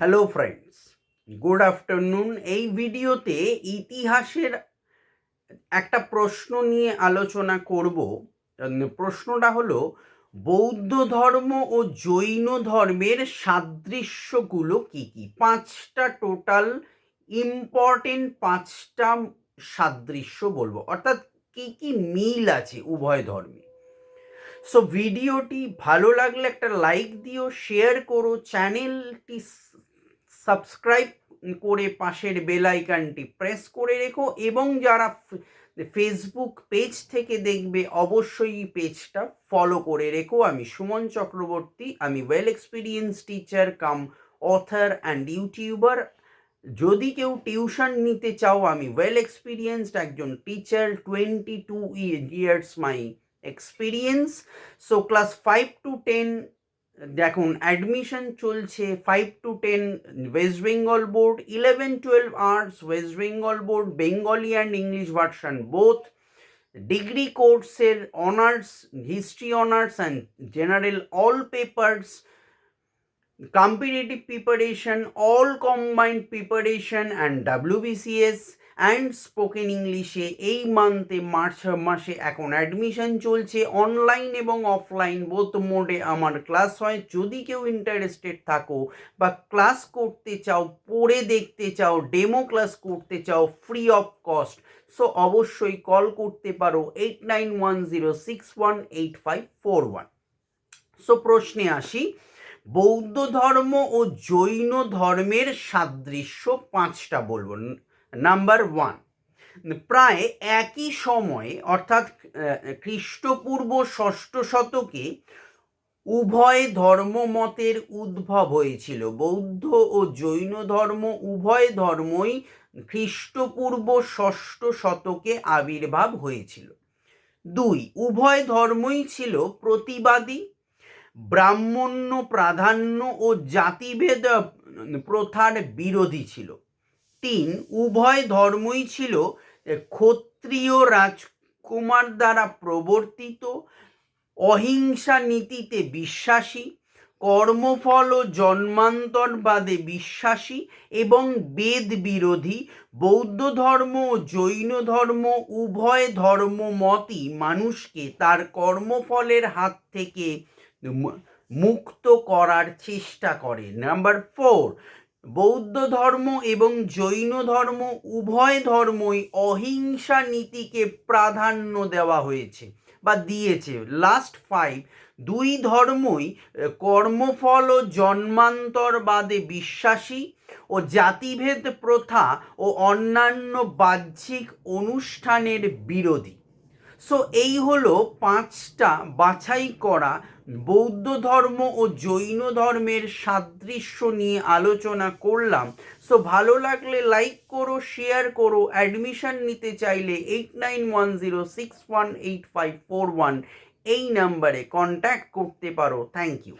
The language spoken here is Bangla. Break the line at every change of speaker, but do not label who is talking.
Hello friends, good afternoon. এই ভিডিওতে ইতিহাসের একটা প্রশ্ন নিয়ে আলোচনা করব। প্রশ্নটা হলো, বৌদ্ধ ধর্ম ও জৈন ধর্মের সাদৃশ্যগুলো কি কি? পাঁচটা টোটাল ইম্পর্টেন্ট পাঁচটা সাদৃশ্য বলবো, অর্থাৎ কি কি মিল আছে উভয় ধর্মে। সো ভিডিওটি ভালো লাগলে একটা লাইক দিও, শেয়ার করো, চ্যানেলটি সাবস্ক্রাইব করে পাশের বেল আইকনটি প্রেস করে রেখো, এবং যারা ফেসবুক পেজ থেকে দেখবে অবশ্যই পেজটা ফলো করে রেখো। আমি সুমন চক্রবর্তী, আমি well experience teacher cum author and YouTuber. যদি কেউ টিউশন নিতে চাও, আমি ওয়েল এক্সপিরিয়েন্সড একজন teacher, 22 years my experience. So class 5 to 10 দেখুন অ্যাডমিশন চলছে। 5 to 10 West Bengal board, 11-12 arts West Bengal board, Bengali and English version both. Degree কোর্সের honours, history honours and general all papers, competitive preparation, all combined preparation and WBCS and spoken ইংলিশে এই মার্চ মাসে এখন অ্যাডমিশন চলছে। অনলাইন এবং অফলাইন বোথ মোডে আমার ক্লাস হয়। যদি কেউ ইন্টারেস্টেড থাকো বা ক্লাস করতে চাও, পড়ে দেখতে চাও, ডেমো ক্লাস করতে চাও ফ্রি অফ কস্ট, সো অবশ্যই কল করতে পারো 8910618541। সো প্রশ্নে আসি, বৌদ্ধ ধর্ম ও জৈন ধর্মের সাদৃশ্য পাঁচটা বলবো। নাম্বার 1, প্রায় একই সময়ে অর্থাৎ খ্রিস্টপূর্ব 6ষ্ঠ শতকে উভয় ধর্মমতের উদ্ভব হয়েছিল। বৌদ্ধ ও জৈন ধর্ম উভয় ধর্মই খ্রিস্টপূর্ব 6ষ্ঠ শতকে আবির্ভাব হয়েছিল। 2, উভয় ধর্মই ছিল প্রতিবাদী, ব্রাহ্মণ্য প্রাধান্য ও জাতিভেদ প্রথার বিরোধী ছিল। 3, উভয় ধর্মই ছিল ক্ষত্রিয় রাজকুমার দ্বারা প্রবর্তিত, অহিংসা নীতিতে বিশ্বাসী, কর্মফল ও জন্মান্তরবাদে বিশ্বাসী এবং বেদ বিরোধী। বৌদ্ধ ধর্ম ও জৈন ধর্ম উভয় ধর্মমতই মানুষকে তার কর্মফলের হাত থেকে মুক্ত করার চেষ্টা করে। নাম্বার 4, বৌদ্ধ ধর্ম এবং জৈন ধর্ম উভয় ধর্মই অহিংসা নীতিকে প্রাধান্য দেওয়া হয়েছে বা দিয়েছে। লাস্ট 5, দুই ধর্মই কর্মফল ও জন্মান্তরবাদে বিশ্বাসী ও জাতিভেদ প্রথা ও অন্যান্য বাহ্যিক অনুষ্ঠানের বিরোধী। সো এই হলো পাঁচটা বাছাই করা বৌদ্ধ ধর্ম ও জৈন ধর্মের সাদৃশ্য নিয়ে আলোচনা করলাম। সো ভালো লাগলে লাইক করো, শেয়ার করো। অ্যাডমিশন নিতে চাইলে 8910618541 এই নাম্বারে কন্ট্যাক্ট করতে পারো। Thank you.